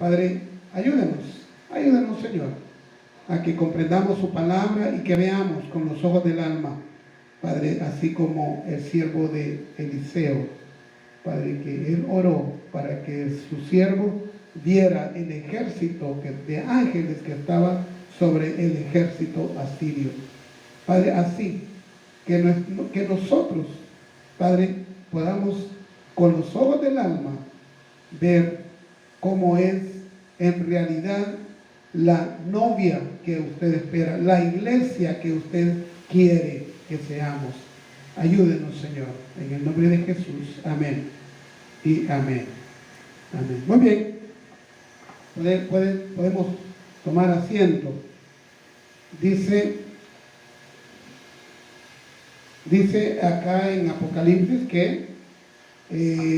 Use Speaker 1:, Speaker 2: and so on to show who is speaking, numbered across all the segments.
Speaker 1: Padre, ayúdenos Señor, a que comprendamos su palabra y que veamos con los ojos del alma, Padre, así como el siervo de Eliseo, Padre, que él oró para que su siervo viera el ejército de ángeles que estaba sobre el ejército asirio. Padre, así que nosotros, Padre, podamos con los ojos del alma ver cómo es en realidad la novia que usted espera, la iglesia que usted quiere que seamos. Ayúdenos, Señor, en el nombre de Jesús. Amén y amén. Amén. Muy bien. Podemos tomar asiento. Dice acá en Apocalipsis que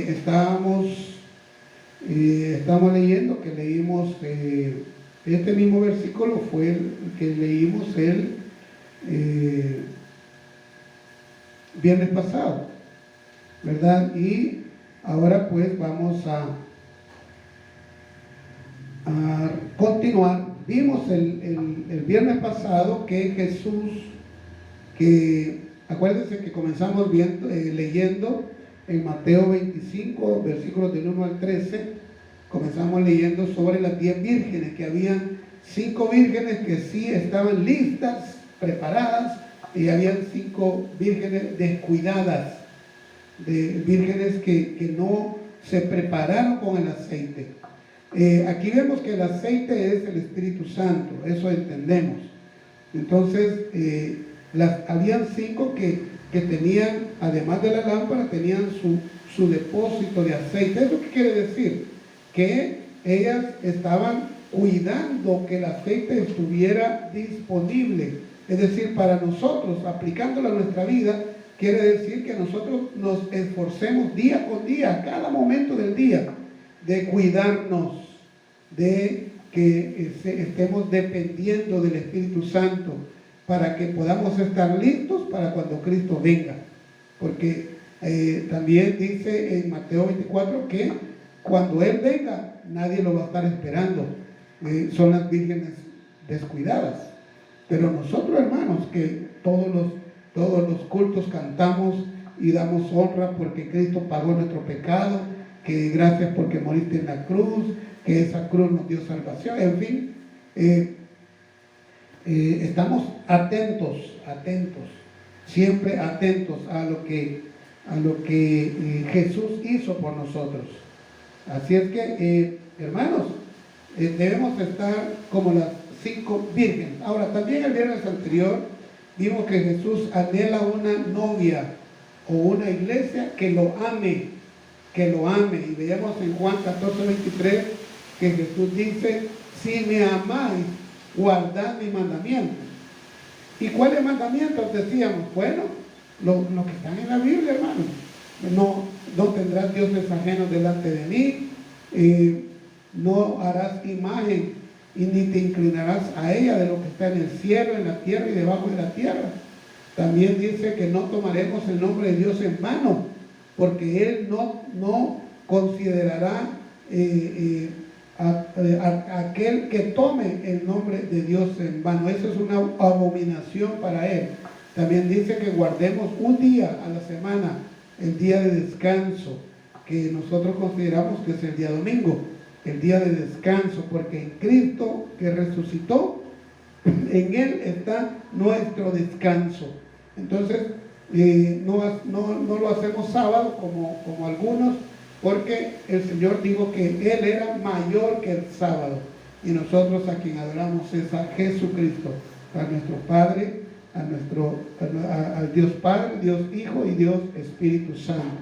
Speaker 1: estamos leyendo, que leímos este mismo versículo fue el que leímos el viernes pasado, ¿verdad? Y ahora pues vamos a continuar. Vimos el viernes pasado que Jesús, acuérdense que comenzamos leyendo en Mateo 25, versículos del 1 al 13, comenzamos leyendo sobre las 10 vírgenes, que habían 5 vírgenes que sí estaban listas, preparadas, y habían 5 vírgenes descuidadas, vírgenes que no se prepararon con el aceite. Aquí vemos que el aceite es el Espíritu Santo, eso entendemos. Entonces, habían 5 que tenían, además de la lámpara, tenían su depósito de aceite. ¿Eso qué quiere decir? Que ellas estaban cuidando que el aceite estuviera disponible. Es decir, para nosotros, aplicándolo a nuestra vida, quiere decir que nosotros nos esforcemos día con día, cada momento del día, de cuidarnos, de que estemos dependiendo del Espíritu Santo, para que podamos estar listos para cuando Cristo venga. Porque también dice en Mateo 24 que cuando Él venga, nadie lo va a estar esperando. Son las vírgenes descuidadas. Pero nosotros, hermanos, que todos los cultos cantamos y damos honra porque Cristo pagó nuestro pecado, que gracias porque moriste en la cruz, que esa cruz nos dio salvación, en fin, estamos atentos, siempre atentos a lo que Jesús hizo por nosotros. Así es que, hermanos, debemos estar como las 5 vírgenes. Ahora, también el viernes anterior vimos que Jesús anhela una novia o una iglesia que lo ame. Y veíamos en Juan 14:23 que Jesús dice: si me amáis, guardad mis mandamientos. ¿Y cuáles mandamientos? Decíamos, bueno, lo que están en la Biblia, hermanos. No tendrás dioses ajenos delante de mí, no harás imagen y ni te inclinarás a ella de lo que está en el cielo, en la tierra y debajo de la tierra. También dice que no tomaremos el nombre de Dios en vano, porque Él no considerará aquel que tome el nombre de Dios en vano. Eso es una abominación para Él. También dice que guardemos un día a la semana, el día de descanso, que nosotros consideramos que es el día domingo, el día de descanso, porque en Cristo que resucitó, en Él está nuestro descanso. Entonces, no lo hacemos sábado como algunos, porque el Señor dijo que Él era mayor que el sábado, y nosotros a quien adoramos es a Jesucristo, a nuestro Padre, al Dios Padre, Dios Hijo y Dios Espíritu Santo.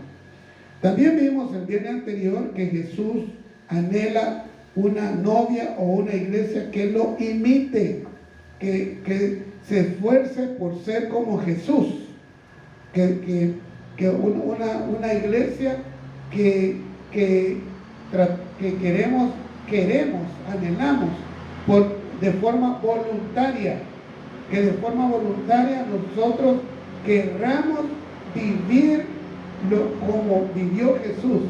Speaker 1: También vimos el viernes anterior que Jesús anhela una novia o una iglesia que lo imite, que se esfuerce por ser como Jesús, que una iglesia que anhelamos de forma voluntaria, que de forma voluntaria nosotros querramos vivir como vivió Jesús.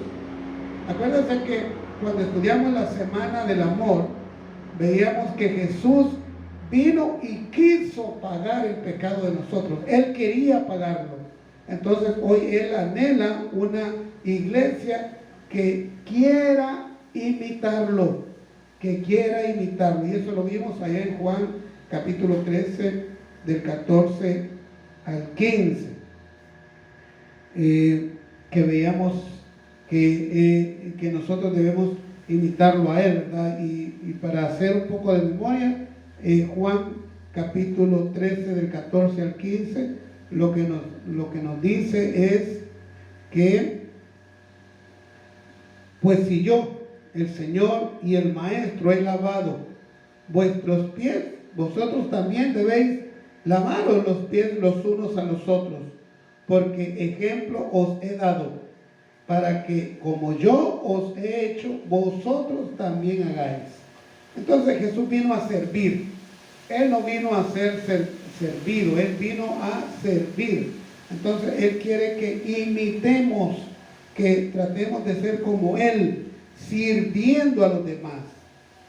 Speaker 1: Acuérdense que cuando estudiamos la Semana del Amor, veíamos que Jesús vino y quiso pagar el pecado de nosotros. Él quería pagarlo. Entonces hoy Él anhela una iglesia que quiera imitarlo, Y eso lo vimos allá en Juan capítulo 13, del 14 al 15. Que veíamos que nosotros debemos imitarlo a Él, ¿verdad? Y para hacer un poco de memoria, Juan capítulo 13 del 14 al 15, lo que nos dice es que, pues si yo, el Señor y el Maestro, he lavado vuestros pies, vosotros también debéis lavaros los pies los unos a los otros, porque ejemplo os he dado, para que como yo os he hecho, vosotros también hagáis. Entonces Jesús vino a servir. Él no vino a ser servido, Él vino a servir. Entonces Él quiere que imitemos, que tratemos de ser como Él, sirviendo a los demás,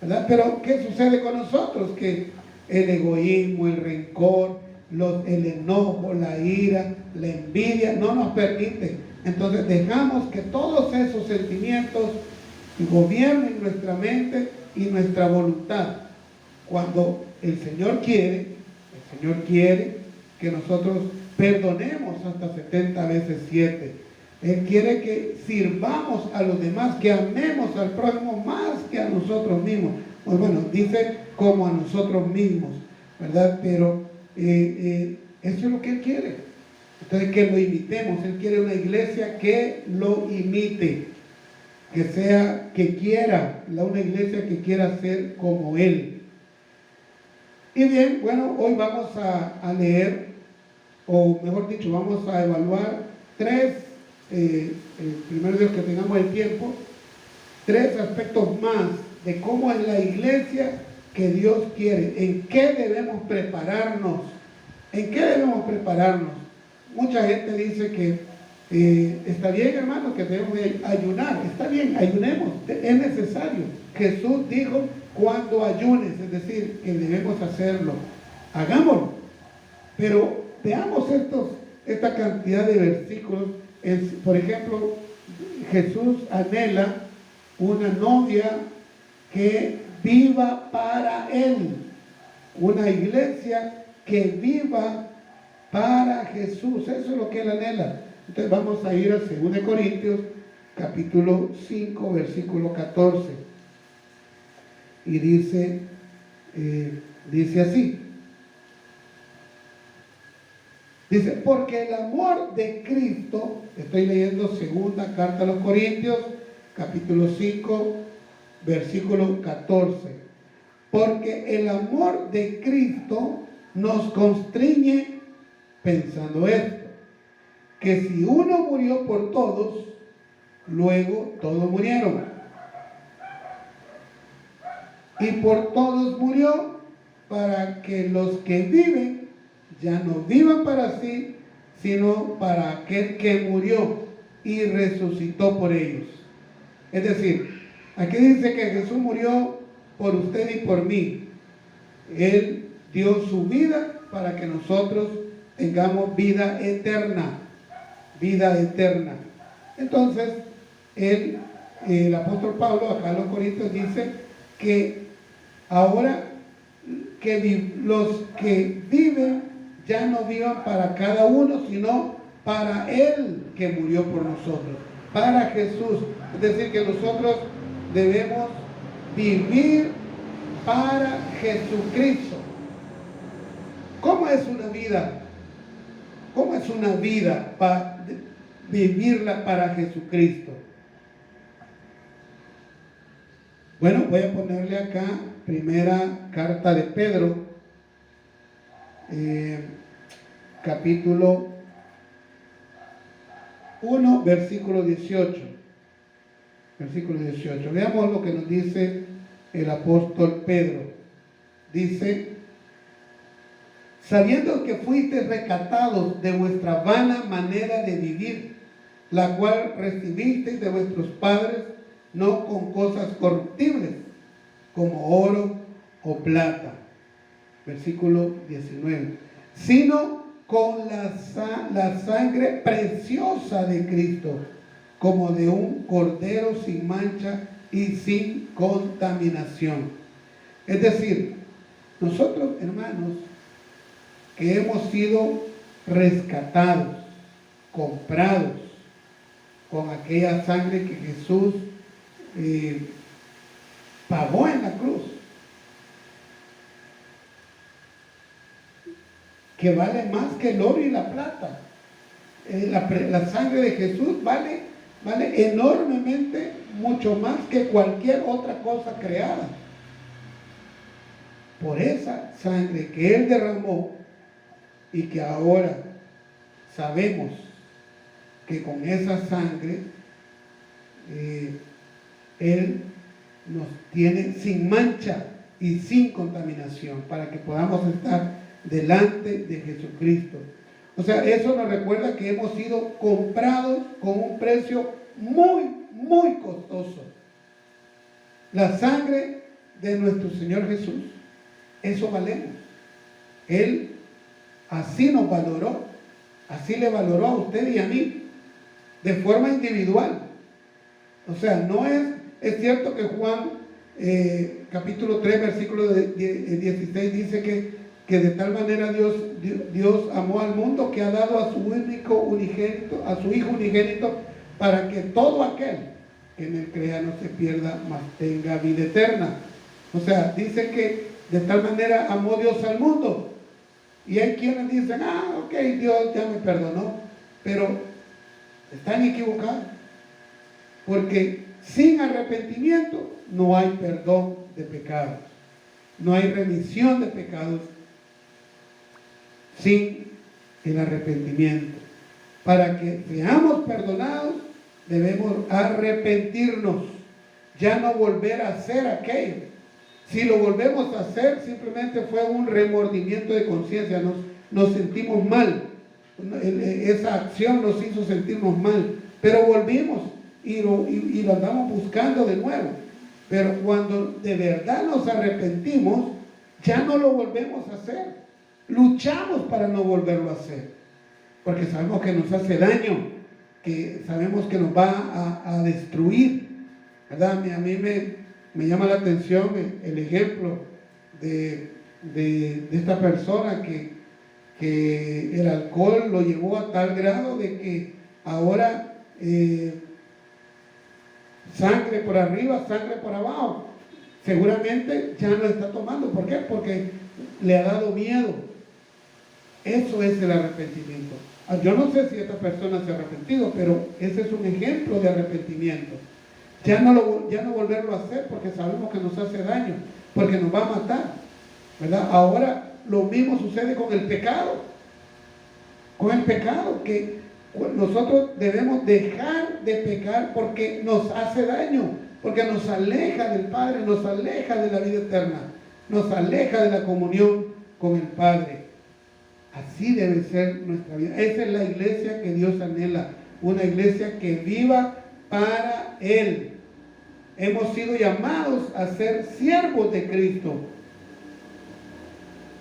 Speaker 1: ¿verdad? Pero ¿qué sucede con nosotros? Que el egoísmo, el rencor, el enojo, la ira, la envidia no nos permiten. Entonces dejamos que todos esos sentimientos gobiernen nuestra mente y nuestra voluntad, cuando el Señor quiere que nosotros perdonemos hasta 70 veces 7. Él quiere que sirvamos a los demás, que amemos al prójimo más que a nosotros mismos. Pues bueno, dice como a nosotros mismos, ¿verdad? Pero eso es lo que Él quiere. Entonces, que lo imitemos. Él quiere una iglesia que lo imite, una iglesia que quiera ser como Él. Y bien, bueno, hoy vamos a leer, o mejor dicho, vamos a evaluar primero Dios que tengamos el tiempo, 3 aspectos más de cómo es la iglesia que Dios quiere, en qué debemos prepararnos, Mucha gente dice que está bien, hermano, que debemos ayunar. Está bien, ayunemos, es necesario. Jesús dijo cuando ayunes, es decir, que debemos hacerlo. Hagámoslo. Pero veamos esta cantidad de versículos. Por ejemplo, Jesús anhela una novia que viva para Él, una iglesia que viva para Jesús. Eso es lo que Él anhela. Entonces vamos a ir a 2 Corintios capítulo 5 versículo 14, y dice así. Dice, porque el amor de Cristo, estoy leyendo segunda carta a los Corintios, capítulo 5, versículo 14. Porque el amor de Cristo nos constriñe pensando esto, que si uno murió por todos, luego todos murieron. Y por todos murió, para que los que viven ya no vivan para sí, sino para aquel que murió y resucitó por ellos. Es decir, aquí dice que Jesús murió por usted y por mí. Él dio su vida para que nosotros tengamos vida eterna. Entonces, el apóstol Pablo acá en los Corintios dice que ahora que los que viven ya no vivan para cada uno, sino para Él que murió por nosotros, para Jesús. Es decir, que nosotros debemos vivir para Jesucristo. ¿Cómo es una vida? ¿Cómo es una vida para vivirla para Jesucristo? Bueno, voy a ponerle acá primera carta de Pedro, capítulo 1, versículo 18. Veamos lo que nos dice el apóstol Pedro. Dice, sabiendo que fuisteis rescatados de vuestra vana manera de vivir, la cual recibisteis de vuestros padres, no con cosas corruptibles, como oro o plata. Versículo 19. Sino con la sangre preciosa de Cristo, como de un cordero sin mancha y sin contaminación. Es decir, nosotros, hermanos, que hemos sido rescatados, comprados con aquella sangre que Jesús pagó en la cruz, que vale más que el oro y la plata. La sangre de Jesús vale enormemente, mucho más que cualquier otra cosa creada. Por esa sangre que Él derramó, y que ahora sabemos que con esa sangre Él nos tiene sin mancha y sin contaminación, para que podamos estar delante de Jesucristo. O sea, eso nos recuerda que hemos sido comprados con un precio muy, muy costoso. La sangre de nuestro Señor Jesús, eso valemos. Él así nos valoró, así le valoró a usted y a mí, de forma individual. O sea, no es cierto que Juan capítulo 3, versículo 16 dice que de tal manera Dios amó al mundo que ha dado a su único unigénito, a su Hijo unigénito, para que todo aquel que en él crea no se pierda, mas tenga vida eterna. O sea, dice que de tal manera amó Dios al mundo. Y hay quienes dicen, ok, Dios ya me perdonó, pero están equivocados, porque sin arrepentimiento no hay perdón de pecados, no hay remisión de pecados sin el arrepentimiento. Para que seamos perdonados, debemos arrepentirnos, ya no volver a hacer aquello. Si lo volvemos a hacer, simplemente fue un remordimiento de conciencia, nos sentimos mal, esa acción nos hizo sentirnos mal, pero volvimos y lo andamos buscando de nuevo. Pero cuando de verdad nos arrepentimos, ya no lo volvemos a hacer, luchamos para no volverlo a hacer, porque sabemos que nos hace daño, que sabemos que nos va a destruir, ¿verdad? A mí me llama la atención el ejemplo de esta persona que el alcohol lo llevó a tal grado de que ahora sangre por arriba, sangre por abajo. Seguramente ya no está tomando. ¿Por qué? Porque le ha dado miedo. Eso es el arrepentimiento. Yo no sé si esta persona se ha arrepentido, pero ese es un ejemplo de arrepentimiento. Ya no volverlo a hacer, porque sabemos que nos hace daño, porque nos va a matar, ¿verdad? Ahora lo mismo sucede con el pecado. Con el pecado, que nosotros debemos dejar de pecar porque nos hace daño, porque nos aleja del Padre, nos aleja de la vida eterna, nos aleja de la comunión con el Padre. Así debe ser nuestra vida. Esa es la iglesia que Dios anhela, una iglesia que viva para Él. Hemos sido llamados a ser siervos de Cristo.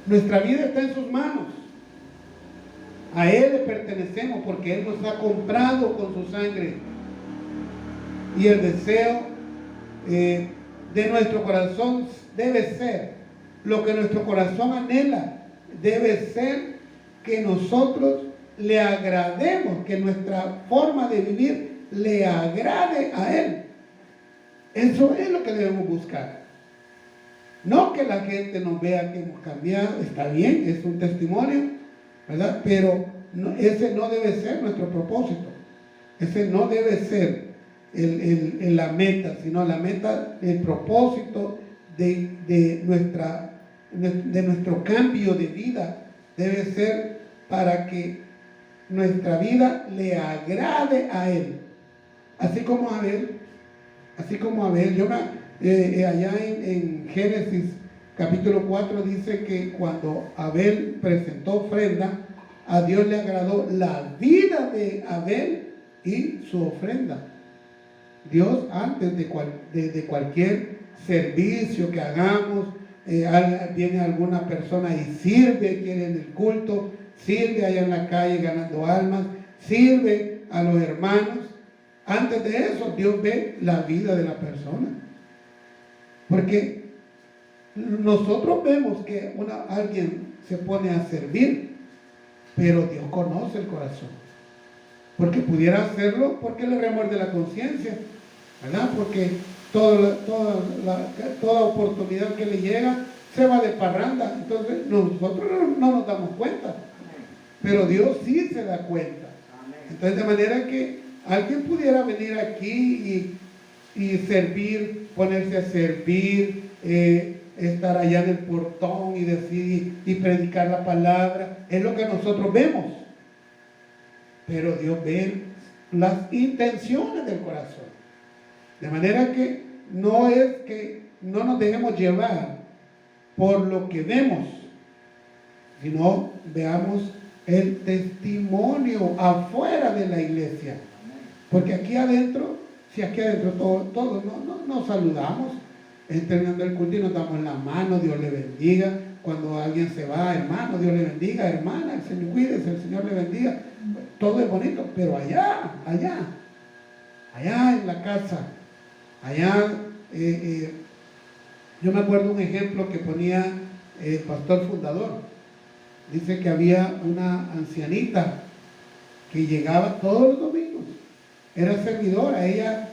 Speaker 1: Nuestra vida está en sus manos. A Él le pertenecemos porque Él nos ha comprado con su sangre. Y el deseo de nuestro corazón debe ser, lo que nuestro corazón anhela, debe ser que nosotros le agrademos, que nuestra forma de vivir le agrade a Él. Eso es lo que debemos buscar. No que la gente nos vea que hemos cambiado, está bien, es un testimonio, ¿verdad? Pero ese no debe ser nuestro propósito. Ese no debe ser la meta, sino la meta, el propósito de nuestro cambio de vida debe ser para que nuestra vida le agrade a Él. Así como Abel, allá en Génesis capítulo 4 dice que cuando Abel presentó ofrenda, a Dios le agradó la vida de Abel y su ofrenda. Dios antes de cualquier servicio que hagamos, viene alguna persona y sirve, quiere en el culto, sirve allá en la calle ganando almas, sirve a los hermanos. Antes de eso, Dios ve la vida de la persona. Porque nosotros vemos que alguien se pone a servir, pero Dios conoce el corazón. Porque pudiera hacerlo porque le remuerde la conciencia, ¿verdad? Porque toda oportunidad que le llega se va de parranda. Entonces nosotros no nos damos cuenta, pero Dios sí se da cuenta. Entonces, de manera que alguien pudiera venir aquí y servir, ponerse a servir, estar allá en el portón y decir y predicar la palabra, es lo que nosotros vemos. Pero Dios ve las intenciones del corazón. De manera que no es que no nos dejemos llevar por lo que vemos, sino veamos el testimonio afuera de la iglesia. Porque aquí adentro, si aquí adentro todos nos saludamos, terminando el culto y nos damos la mano, Dios le bendiga. Cuando alguien se va, hermano, Dios le bendiga, hermana, el Señor cuídese, el Señor le bendiga. Todo es bonito, pero allá en la casa, allá, yo me acuerdo un ejemplo que ponía el pastor fundador. Dice que había una ancianita que llegaba todos los domingos, era servidora, ella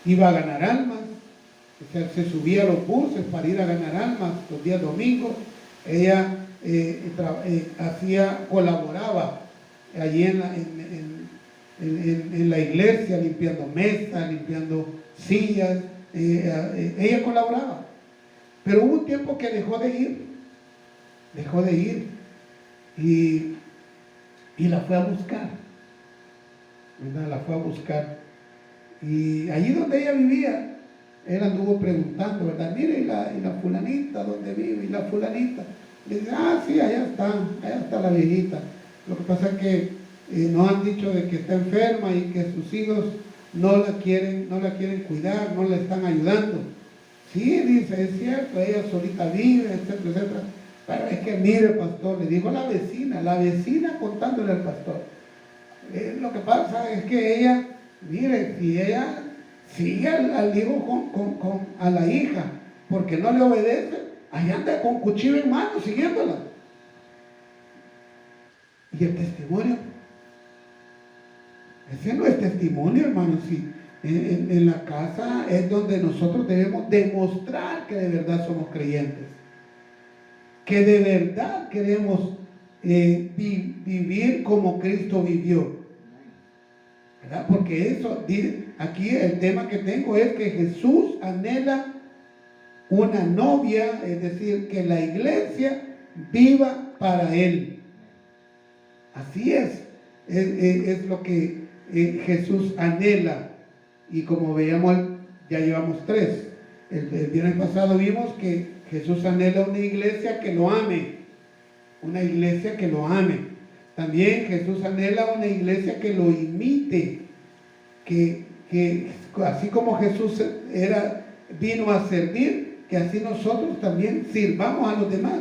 Speaker 1: iba a ganar almas, o sea, se subía a los buses para ir a ganar almas los días domingos. Ella colaboraba allí en la iglesia, limpiando mesas, limpiando sillas. Ella colaboraba, pero hubo un tiempo que dejó de ir y la fue a buscar, ¿verdad? La fue a buscar, y allí donde ella vivía, él anduvo preguntando, ¿verdad? Mire, y la fulanita, ¿dónde vive? Y la fulanita, le dice, sí, allá está la viejita. Lo que pasa es que nos han dicho de que está enferma y que sus hijos no la quieren cuidar, no la están ayudando. Sí, dice, es cierto, ella solita vive, etcétera, etcétera. Pero es que mire, pastor, le dijo la vecina contándole al pastor. Lo que pasa es que ella, mire, si ella sigue al hijo a la hija, porque no le obedece, allá anda con cuchillo en mano siguiéndola. Y el testimonio, ese no es testimonio, hermano. Si en la casa es donde nosotros debemos demostrar que de verdad somos creyentes, que de verdad queremos vivir como Cristo vivió, ¿verdad? Porque eso, aquí el tema que tengo es que Jesús anhela una novia, es decir, que la iglesia viva para Él. Así es lo que Jesús anhela. Y como veíamos, ya llevamos 3. El viernes pasado vimos que Jesús anhela una iglesia que lo ame. Una iglesia que lo ame. También Jesús anhela una iglesia que lo imite. Que así como Jesús vino a servir, que así nosotros también sirvamos a los demás.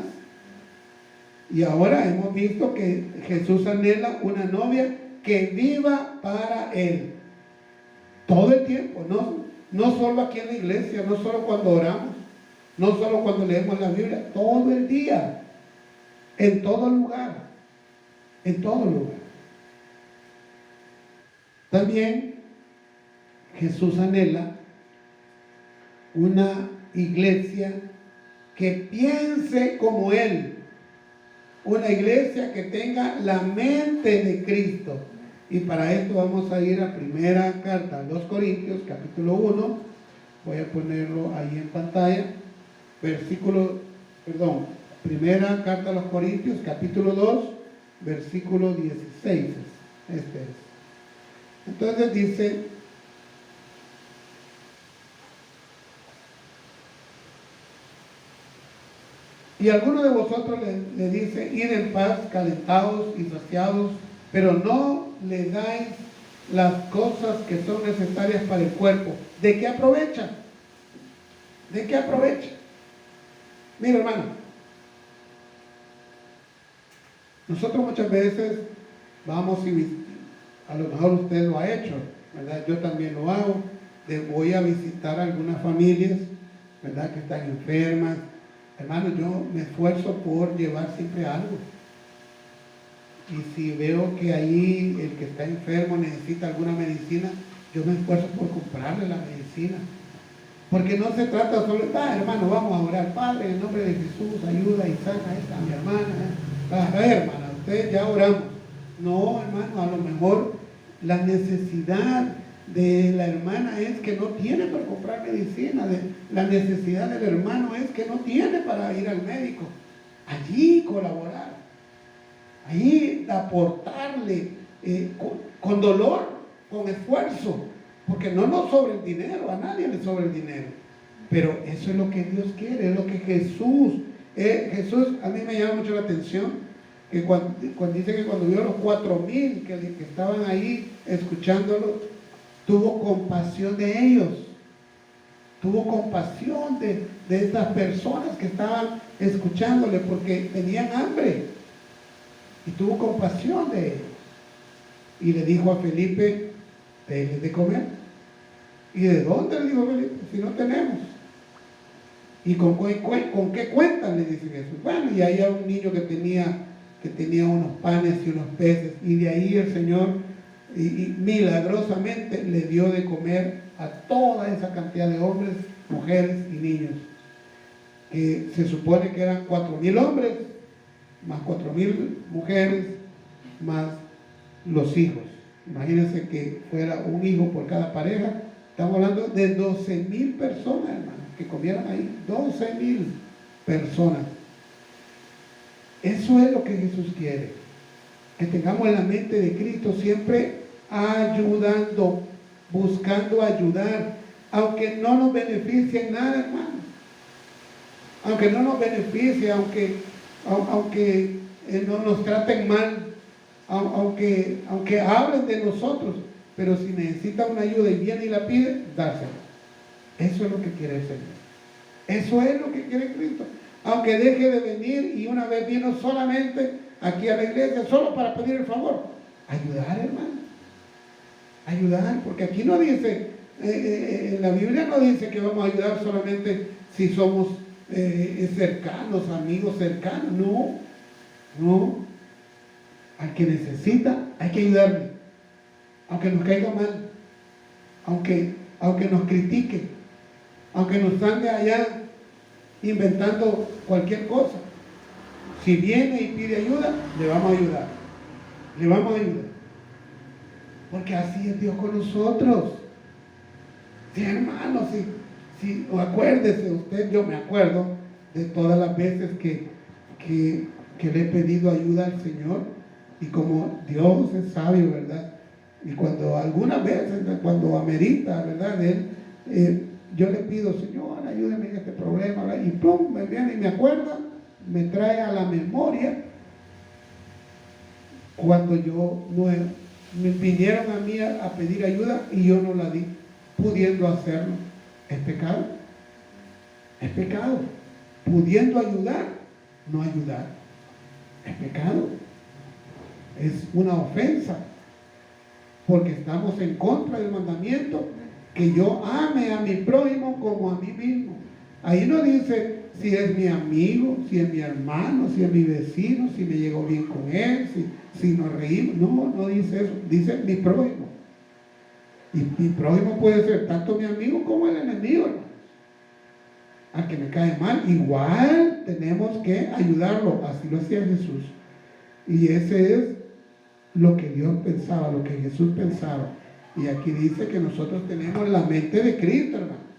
Speaker 1: Y ahora hemos visto que Jesús anhela una novia que viva para Él. Todo el tiempo, no solo aquí en la iglesia, no solo cuando oramos, no solo cuando leemos la Biblia, todo el día, en todo lugar, en todo lugar. También Jesús anhela una iglesia que piense como Él, una iglesia que tenga la mente de Cristo. Y para esto vamos a ir a primera carta a los Corintios, capítulo 1. Voy a ponerlo ahí en pantalla. Primera carta a los Corintios, capítulo 2, versículo 16. Este es. Entonces dice: y alguno de vosotros le dice: id en paz, calentados y saciados, pero no le dais las cosas que son necesarias para el cuerpo, ¿de qué aprovecha? ¿De qué aprovecha? Mira, hermano, nosotros muchas veces vamos y a lo mejor usted lo ha hecho, ¿verdad? Yo también lo hago. Voy a visitar algunas familias, ¿verdad? Que están enfermas. Hermano, yo me esfuerzo por llevar siempre algo. Y si veo que ahí el que está enfermo necesita alguna medicina, yo me esfuerzo por comprarle la medicina. Porque no se trata solo, hermano, vamos a orar, Padre, en el nombre de Jesús, ayuda y sana a mi hermana. Hermana, ustedes ya oramos. No, hermano, a lo mejor la necesidad de la hermana es que no tiene para comprar medicina, la necesidad del hermano es que no tiene para ir al médico. Allí colaborar, allí aportarle con dolor, con esfuerzo, porque no nos sobra el dinero, a nadie le sobra el dinero, pero eso es lo que Dios quiere, es lo que Jesús, a mí me llama mucho la atención que cuando dice que cuando vio los 4,000 que estaban ahí escuchándolo, tuvo compasión de ellos, tuvo compasión de estas personas que estaban escuchándole porque tenían hambre, y tuvo compasión de ellos, y le dijo a Felipe, denles de comer. ¿Y de dónde? Le dijo Felipe, si no tenemos. ¿Y con qué cuentan? Le dice Jesús. Bueno, y ahí había un niño que tenía unos panes y unos peces, y de ahí el Señor y milagrosamente le dio de comer a toda esa cantidad de hombres, mujeres y niños, que se supone que eran 4,000 hombres, más 4,000 mujeres, más los hijos. Imagínense que fuera un hijo por cada pareja. Estamos hablando de 12,000 personas, hermano, que comieran ahí, 12,000 personas. Eso es lo que Jesús quiere, que tengamos en la mente de Cristo siempre ayudando, buscando ayudar, aunque no nos beneficie en nada, hermano, aunque no nos beneficie, aunque no nos traten mal, aunque hablen de nosotros, pero si necesita una ayuda y viene y la pide, dársela. Eso es lo que quiere el Señor, eso es lo que quiere Cristo. Aunque deje de venir y una vez vino solamente aquí a la iglesia, solo para pedir el favor. Ayudar, hermano. Ayudar, porque aquí no dice, en la Biblia no dice que vamos a ayudar solamente si somos cercanos, amigos cercanos. No. Al que necesita hay que ayudarle. Aunque nos caiga mal, aunque nos critique, aunque nos ande allá inventando cualquier cosa. Si viene y pide ayuda, le vamos a ayudar. Le vamos a ayudar. Porque así es Dios con nosotros. Sí, hermano, sí, acuérdese usted, yo me acuerdo de todas las veces que le he pedido ayuda al Señor, y como Dios es sabio, ¿verdad? Y cuando algunas veces, cuando amerita, ¿verdad? Yo le pido, Señor, ayúdame en este problema, ¿verdad? Y plum, me viene y me acuerda, me trae a la memoria cuando me vinieron a mí a pedir ayuda y yo no la di, pudiendo hacerlo. Es pecado. Es pecado. Pudiendo ayudar, no ayudar. Es pecado. Es una ofensa. Porque estamos en contra del mandamiento que yo ame a mi prójimo como a mí mismo. Ahí no dice si es mi amigo, si es mi hermano, si es mi vecino, si me llevo bien con él, si nos reímos. No dice eso. Dice mi prójimo. Y mi prójimo puede ser tanto mi amigo como el enemigo, hermano. Al que me cae mal, igual tenemos que ayudarlo. Así lo hacía Jesús. Y ese es lo que Dios pensaba, lo que Jesús pensaba. Y aquí dice que nosotros tenemos la mente de Cristo, hermano.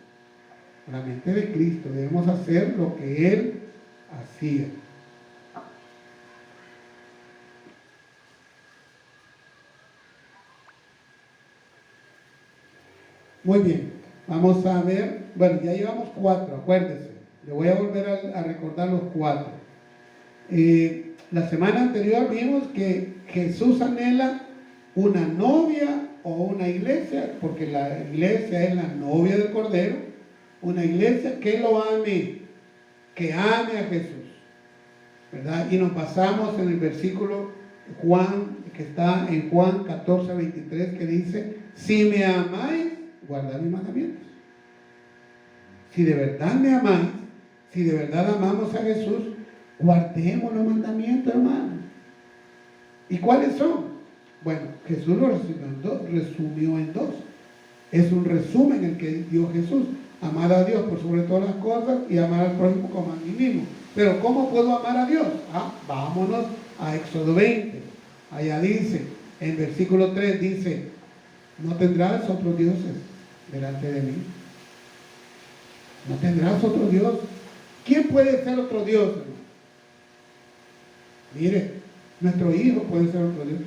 Speaker 1: La mente de Cristo. Debemos hacer lo que Él hacía. Muy bien. Vamos a ver. Bueno, ya llevamos 4, acuérdense. Le voy a volver a recordar los 4. La semana anterior vimos que Jesús anhela una novia o una iglesia, porque la iglesia es la novia del Cordero, una iglesia que lo ame, que ame a Jesús, ¿verdad? Y nos basamos en el versículo Juan, que está en Juan 14:23, que dice: si me amáis, guardad mis mandamientos. Si de verdad me amáis, si de verdad amamos a Jesús, guardemos los mandamientos, hermanos. ¿Y cuáles son? Bueno, Jesús lo resumió en dos. Es un resumen el que dio Jesús: amar a Dios por sobre todas las cosas y amar al prójimo como a mí mismo. Pero ¿cómo puedo amar a Dios? Vámonos a Éxodo 20. Allá dice, en versículo 3 dice: no tendrás otros dioses delante de mí. No tendrás otro Dios. ¿Quién puede ser otro Dios, hermano? Mire, nuestro hijo puede ser otro Dios.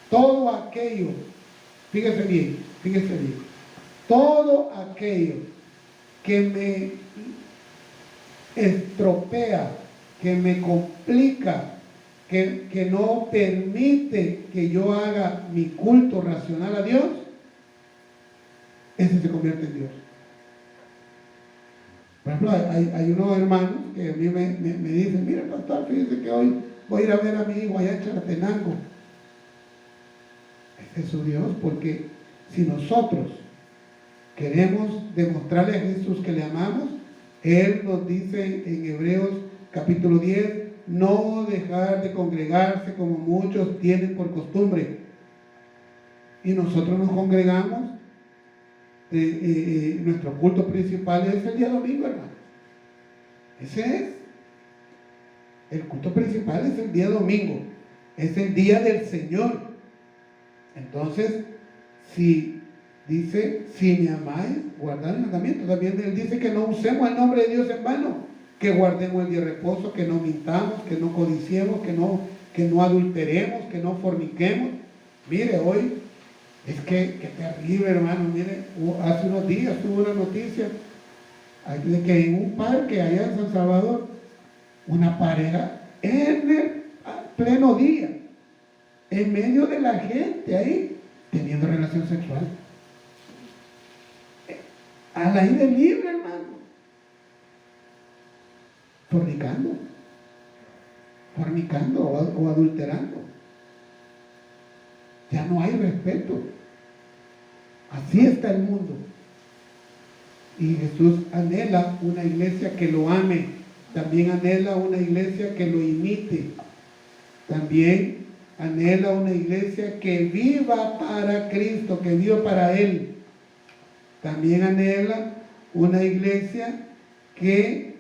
Speaker 1: Todo aquello, fíjese bien, todo aquello que me estropea, que me complica, que no permite que yo haga mi culto racional a Dios, ese se convierte en Dios. Por ejemplo, hay unos hermanos que a mí me dicen: mira, pastor, fíjese que hoy voy a ir a ver a mi hijo allá en Chalatenango. Ese es su Dios, porque si nosotros queremos demostrarle a Jesús que le amamos, Él nos dice en Hebreos capítulo 10, no dejar de congregarse como muchos tienen por costumbre. Y nosotros nos congregamos. Nuestro culto principal es el día domingo, hermano. Ese es. El culto principal es el día domingo. Es el día del Señor. Entonces, si dice: si me amáis, guardad el mandamiento. También Él dice que no usemos el nombre de Dios en vano, que guardemos el día de reposo, que no mintamos, que no codiciemos, que no adulteremos, que no forniquemos. Mire, hoy es que terrible, hermano. Mire, hace unos días tuve una noticia de que en un parque allá en San Salvador, una pareja en el pleno día, en medio de la gente ahí, teniendo relación sexual, al aire libre, hermano, fornicando o adulterando. Ya no hay respeto. Así está el mundo. Y Jesús anhela una iglesia que lo ame. También anhela una iglesia que lo imite. También anhela una iglesia que viva para Cristo, que viva para Él. También anhela una iglesia que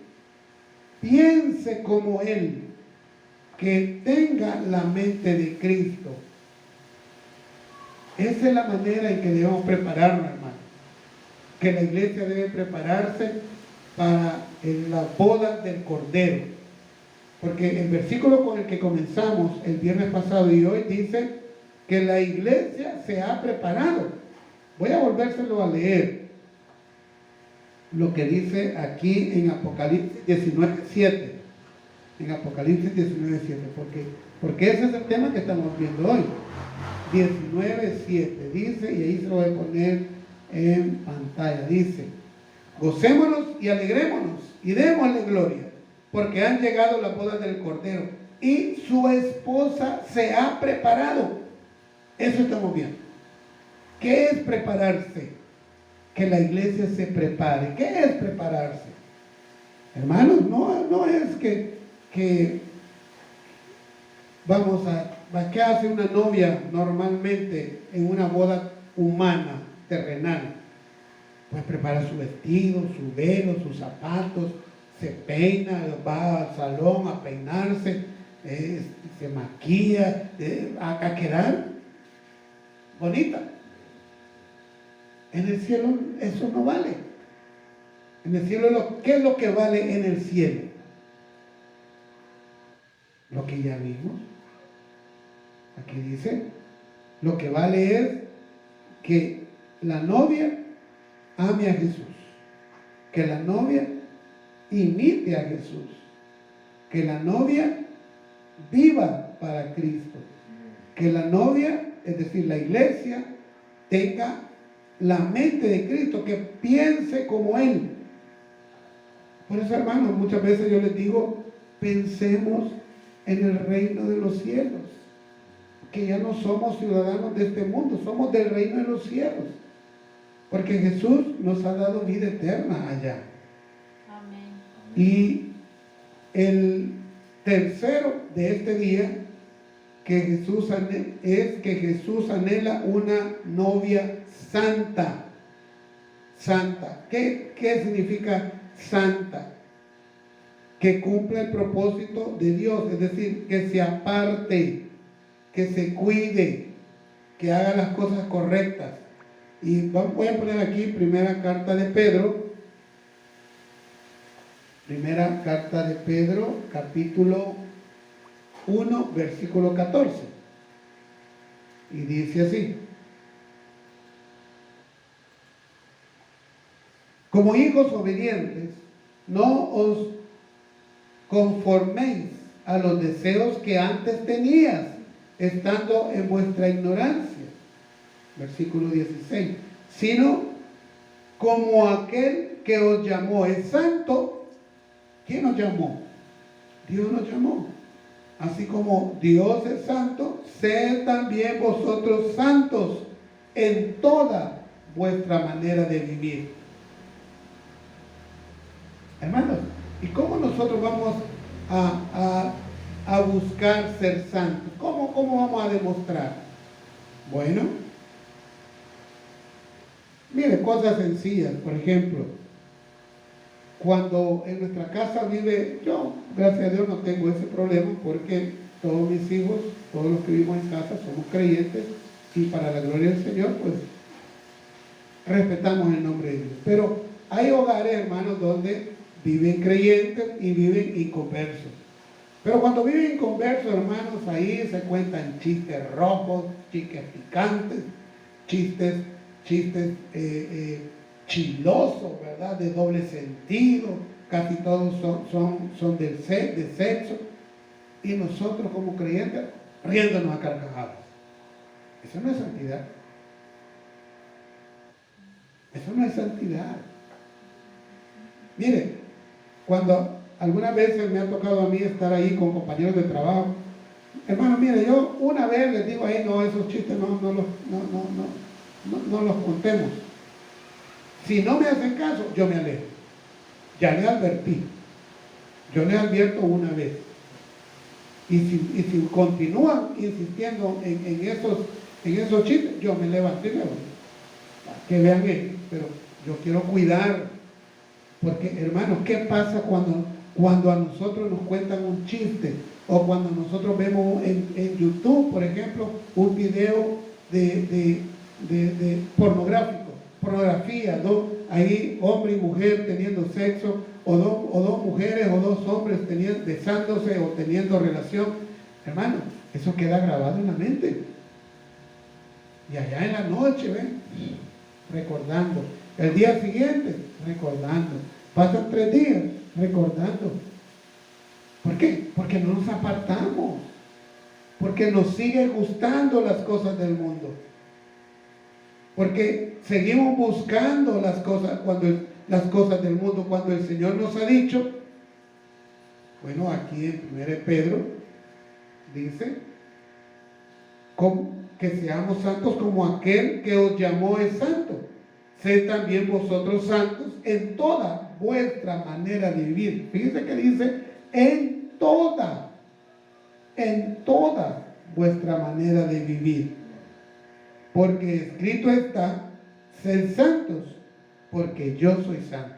Speaker 1: piense como Él, que tenga la mente de Cristo. Esa es la manera en que debemos prepararnos, hermano. Que la iglesia debe prepararse para la boda del Cordero. Porque el versículo con el que comenzamos el viernes pasado y hoy dice que la iglesia se ha preparado. Voy a volvérselo a leer. Lo que dice aquí en Apocalipsis 19:7. En Apocalipsis 19:7. Porque ese es el tema que estamos viendo hoy. 19:7 dice, y ahí se lo voy a poner en pantalla, dice: gocémonos y alegrémonos y démosle gloria, porque han llegado las bodas del Cordero y su esposa se ha preparado. Eso estamos viendo. ¿Qué es prepararse? Que la iglesia se prepare. ¿Qué es prepararse? Hermanos, no es que vamos a... ¿Qué hace una novia normalmente en una boda humana, terrenal? Pues prepara su vestido, su velo, sus zapatos, se peina, va al salón a peinarse, se maquilla, a quedar bonita. En el cielo eso no vale. En el cielo, ¿qué es lo que vale en el cielo? Lo que ya vimos. Aquí dice, lo que vale es que la novia ame a Jesús, que la novia imite a Jesús, que la novia viva para Cristo, que la novia es decir, la iglesia, tenga la mente de Cristo, que piense como Él. Por eso, hermanos, muchas veces yo les digo, pensemos en el reino de los cielos, que ya no somos ciudadanos de este mundo, somos del reino de los cielos, porque Jesús nos ha dado vida eterna allá.
Speaker 2: Amén.
Speaker 1: Y el tercero de este día es que Jesús anhela una novia santa. Santa. ¿Qué significa santa? Que cumpla el propósito de Dios, es decir, que se aparte, que se cuide, que haga las cosas correctas. Y voy a poner aquí primera carta de Pedro, capítulo 1, versículo 14. Y dice así: como hijos obedientes, no os conforméis a los deseos que antes tenías, estando en vuestra ignorancia. Versículo 16. Sino como aquel que os llamó es santo. ¿Quién nos llamó? Dios nos llamó. Así como Dios es santo, sed también vosotros santos en toda vuestra manera de vivir. Hermanos, ¿y cómo nosotros vamos a buscar ser santos? ¿Cómo vamos a demostrar? Bueno, mire, cosas sencillas. Por ejemplo, cuando en nuestra casa vive, yo, gracias a Dios, no tengo ese problema, porque todos mis hijos, todos los que vivimos en casa, somos creyentes, y para la gloria del Señor, pues, respetamos el nombre de Dios. Pero hay hogares, hermanos, donde viven creyentes y viven inconversos. Pero cuando viven inconversos, hermanos, ahí se cuentan chistes rojos, chistes picantes, chistes chilosos, ¿verdad? De doble sentido, casi todos son de sexo, y nosotros como creyentes riéndonos a carcajadas. Eso no es santidad. Eso no es santidad. Mire, cuando algunas veces me ha tocado a mí estar ahí con compañeros de trabajo, hermano, mire, yo una vez les digo ahí, no, esos chistes no los contemos. Si no me hacen caso, yo me alejo. Ya les advertí. Yo les advierto una vez. Y si continúan insistiendo en esos chistes, yo me levanto y me voy. Que vean esto. Pero yo quiero cuidar. Porque, hermanos, ¿qué pasa cuando a nosotros nos cuentan un chiste? O cuando nosotros vemos en YouTube, por ejemplo, un video de pornografía, ahí hombre y mujer teniendo sexo, o dos mujeres o dos hombres besándose o teniendo relación. Hermano, eso queda grabado en la mente. Y allá en la noche, ¿ven? Recordando. El día siguiente, recordando. Pasan 3 días, recordando. ¿Por qué? Porque no nos apartamos. Porque nos sigue gustando las cosas del mundo. Porque seguimos buscando las cosas del mundo, cuando el Señor nos ha dicho, bueno, aquí en 1 Pedro dice que seamos santos como aquel que os llamó es santo. Sed también vosotros santos en toda vuestra manera de vivir. Fíjense que dice en toda vuestra manera de vivir. Porque escrito está, sed santos, porque yo soy santo.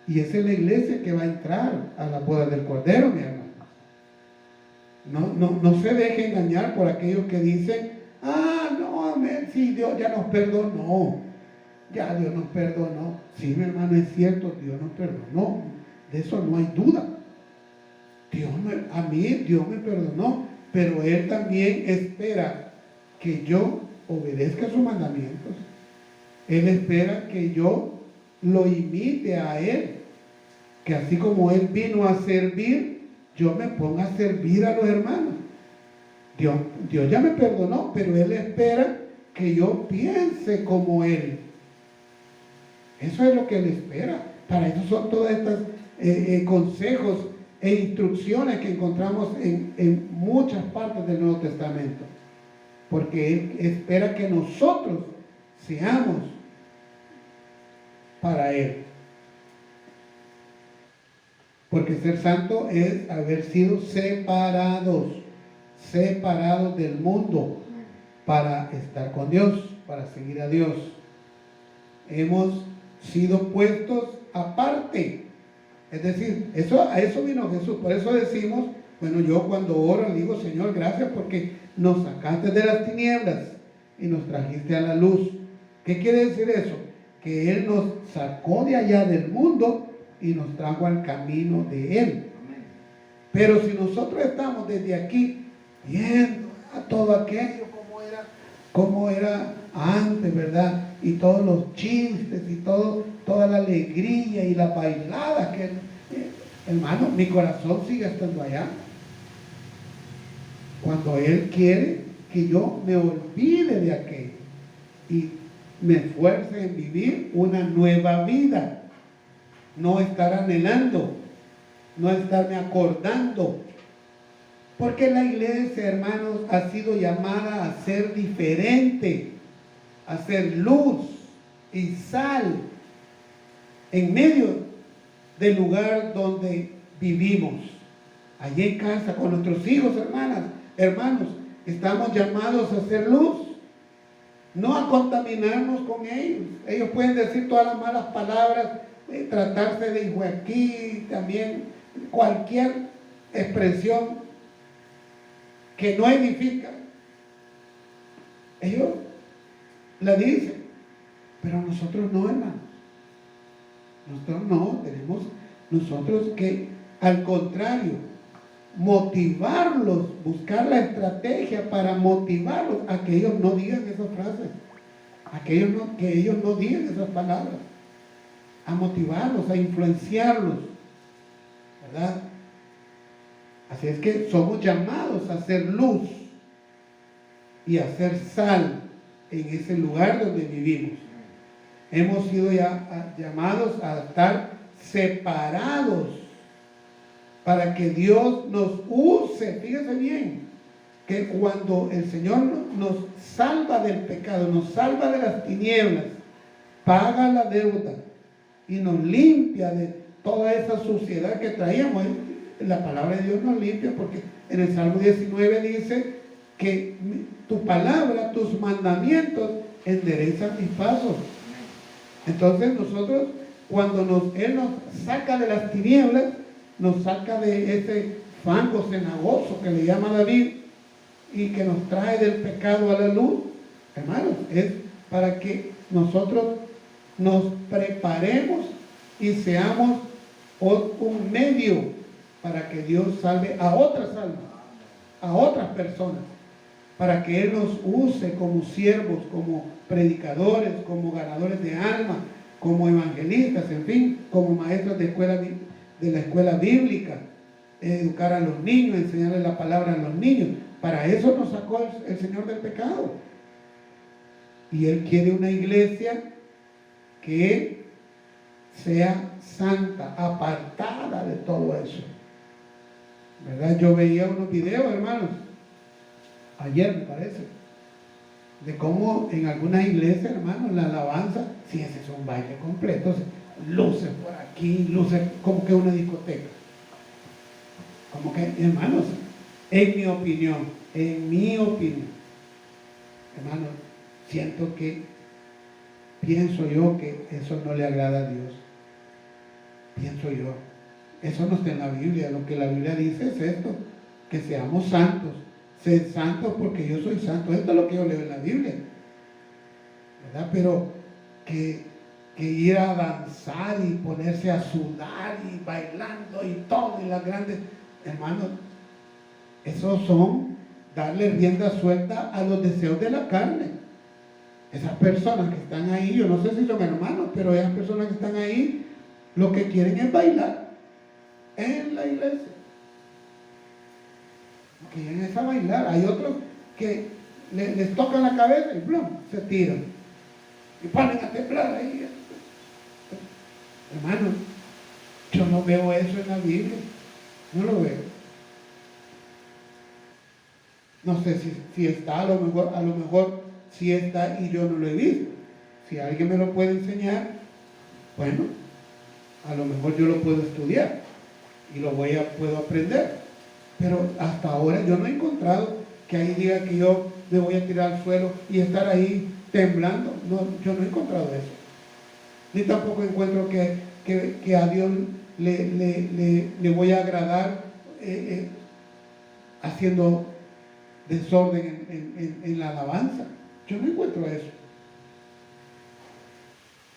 Speaker 1: Y esa es la iglesia que va a entrar a la boda del Cordero, mi hermano. No se deje engañar por aquellos que dicen, no, sí, Dios ya nos perdonó. Ya Dios nos perdonó. Sí, mi hermano, es cierto, Dios nos perdonó. De eso no hay duda. A mí Dios me perdonó, pero Él también espera que yo obedezca sus mandamientos. Él espera que yo lo imite a Él, que así como Él vino a servir, yo me ponga a servir a los hermanos. Dios ya me perdonó, pero Él espera que yo piense como Él. Eso es lo que Él espera. Para eso son todas estas consejos e instrucciones que encontramos en muchas partes del Nuevo Testamento. Porque Él espera que nosotros seamos para Él. Porque ser santo es haber sido separados del mundo para estar con Dios, para seguir a Dios. Hemos sido puestos aparte. Es decir, a eso vino Jesús. Por eso decimos, bueno, yo cuando oro le digo, Señor, gracias porque nos sacaste de las tinieblas y nos trajiste a la luz. ¿Qué quiere decir eso? Que Él nos sacó de allá del mundo y nos trajo al camino de Él. Pero si nosotros estamos desde aquí viendo a todo aquello como era antes, ¿verdad? Y todos los chistes y toda la alegría y la bailada que, hermano, mi corazón sigue estando allá. Cuando Él quiere que yo me olvide de aquello y me esfuerce en vivir una nueva vida, no estar anhelando, no estarme acordando. Porque la iglesia, hermanos, ha sido llamada a ser diferente, a ser luz y sal en medio del lugar donde vivimos. Allí en casa, con nuestros hijos, hermanos, estamos llamados a ser luz, no a contaminarnos con ellos. Ellos pueden decir todas las malas palabras, tratarse de hijo aquí, también cualquier expresión que no edifica. Ellos la dicen, pero nosotros no, hermanos. Nosotros no, tenemos nosotros que, al contrario, motivarlos, buscar la estrategia para motivarlos a que ellos no digan esas frases, que ellos no digan esas palabras, a motivarlos, a influenciarlos, ¿verdad? Así es que somos llamados a ser luz y a ser sal en ese lugar donde vivimos. Hemos sido llamados a estar separados para que Dios nos use. Fíjese bien, que cuando el Señor nos salva del pecado, nos salva de las tinieblas, paga la deuda y nos limpia de toda esa suciedad que traíamos. La palabra de Dios nos limpia, porque en el Salmo 19 dice que tu palabra, tus mandamientos enderezan mis pasos. Entonces nosotros, cuando Él nos saca de las tinieblas, nos saca de ese fango cenagoso que le llama David y que nos trae del pecado a la luz, hermanos, es para que nosotros nos preparemos y seamos un medio para que Dios salve a otras almas, a otras personas, para que Él nos use como siervos, como predicadores, como ganadores de almas, como evangelistas, en fin, como maestros de la escuela bíblica, educar a los niños, enseñarles la palabra a los niños. Para eso nos sacó el Señor del pecado. Y Él quiere una iglesia que sea santa, apartada de todo eso, ¿verdad? Yo veía unos videos, hermanos, ayer me parece, de cómo en algunas iglesias, hermanos, la alabanza, si ese es un baile completo, luces por aquí, luces como que una discoteca. Como que, hermanos, en mi opinión, hermanos, pienso yo que eso no le agrada a Dios. Pienso yo. Eso no está en la Biblia. Lo que la Biblia dice es esto, que seamos santos. Sed santos porque yo soy santo. Esto es lo que yo leo en la Biblia, ¿verdad? Pero que ir a danzar y ponerse a sudar y bailando y todo, y las grandes, hermanos, esos son darle rienda suelta a los deseos de la carne. Esas personas que están ahí, yo no sé si son hermanos, pero esas personas que están ahí, lo que quieren es bailar en la iglesia. que llegan a bailar. Hay otros que les tocan la cabeza y plum, se tiran. Y ponen a temblar ahí. Hermano, yo no veo eso en la Biblia. No lo veo. No sé si está, a lo mejor sí está y yo no lo he visto. Si alguien me lo puede enseñar, bueno, a lo mejor yo lo puedo estudiar y puedo aprender. Pero hasta ahora yo no he encontrado que ahí diga que yo me voy a tirar al suelo y estar ahí temblando. No, yo no he encontrado eso. Ni tampoco encuentro que a Dios le voy a agradar haciendo desorden en la alabanza. Yo no encuentro eso.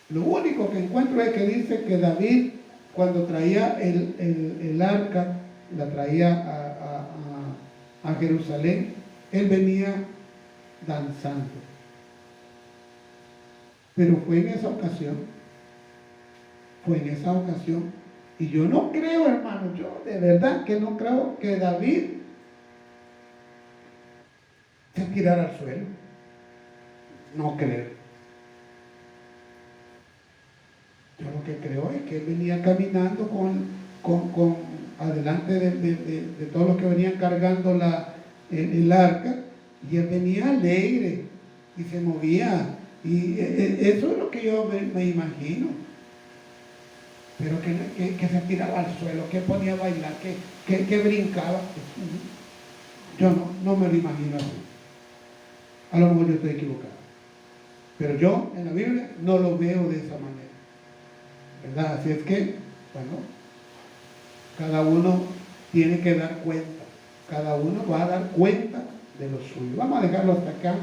Speaker 1: Lo único que encuentro es que dice que David, cuando traía el arca, la traía a Jerusalén, él venía danzando. Pero fue en esa ocasión. Y yo no creo, hermano, yo de verdad que no creo que David se tirara al suelo. No creo. Yo lo que creo es que él venía caminando con adelante de todos los que venían cargando el arca, y él venía alegre y se movía. Y eso es lo que yo me imagino. Pero que se tiraba al suelo, que ponía a bailar, que brincaba. Yo no me lo imagino así. A lo mejor yo estoy equivocado. Pero yo en la Biblia no lo veo de esa manera. ¿Verdad? Así es que, bueno, cada uno tiene que dar cuenta. Cada uno va a dar cuenta de lo suyo. Vamos a dejarlo hasta acá.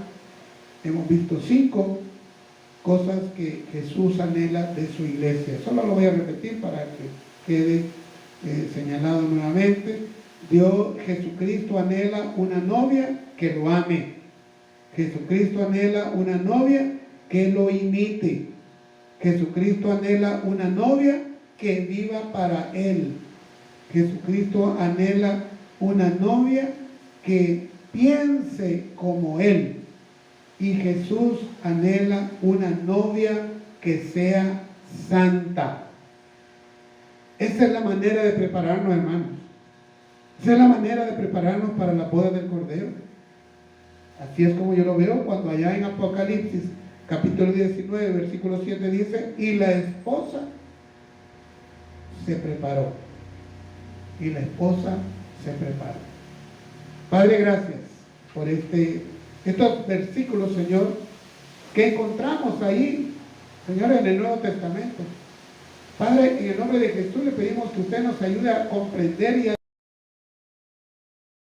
Speaker 1: Hemos visto 5 cosas que Jesús anhela de su iglesia. Solo lo voy a repetir para que quede señalado nuevamente. Jesucristo anhela una novia que lo ame. Jesucristo anhela una novia que lo imite. Jesucristo anhela una novia que viva para Él. Jesucristo anhela una novia que piense como Él. Y Jesús anhela una novia que sea santa. Esa es la manera de prepararnos, hermanos. Esa es la manera de prepararnos para la boda del Cordero. Así es como yo lo veo cuando allá en Apocalipsis, capítulo 19, versículo 7 dice, y la esposa se preparó. Y la esposa se preparó. Padre, gracias por estos versículos, Señor, que encontramos ahí, Señor, en el Nuevo Testamento. Padre, en el nombre de Jesús le pedimos que usted nos ayude a comprender y a